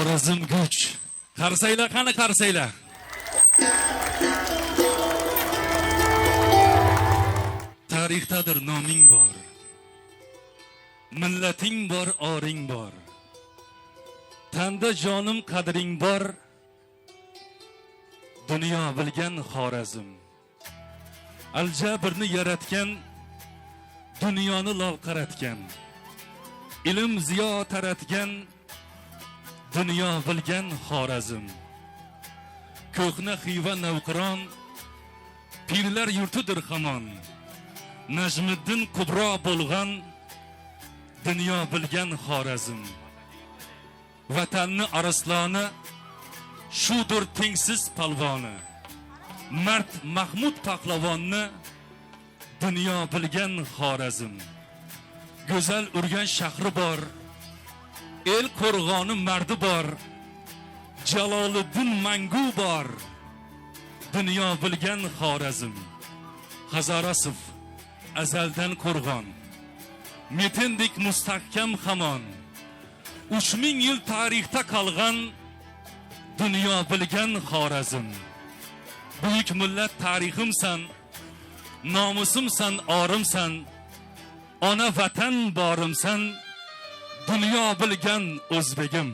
Xorazm kuch. Qarsaylar, qani qarsaylar. Tarixdadir noming bor. Millating bor, oring bor. Tanda jonim qadring bor. Dunyo bilgan Xorazm. Aljabirni yaratgan, dunyoni lol qaratgan. Ilm ziyo taratgan, dunyo bilgan Xorazm. Ko'hna Xiva Navqiron, pirlar yurtidir hamon. Najmiddin Kubro bo'lgan, dunyo bilgan Xorazm. Vatanni arsloni, shudur tengsiz palvoni. Mard Mahmud Pahlavonni, dunyo bilgan Xorazm. Go'zal Urgan shahri bor, el qo'rg'oni mardi bor. Jaloliddin Mangu bor, dunyo bilgan Xorazm. Hazorasov azaldan qo'rg'on, metindik mustahkam hamon. 3000 yil tarixda qolgan, dunyo bilgan Xorazm. Buyuk millat tariximsan, nomusimsan, orimsan. Ona vatan borimsan, dunyo bilgan o'zbegim.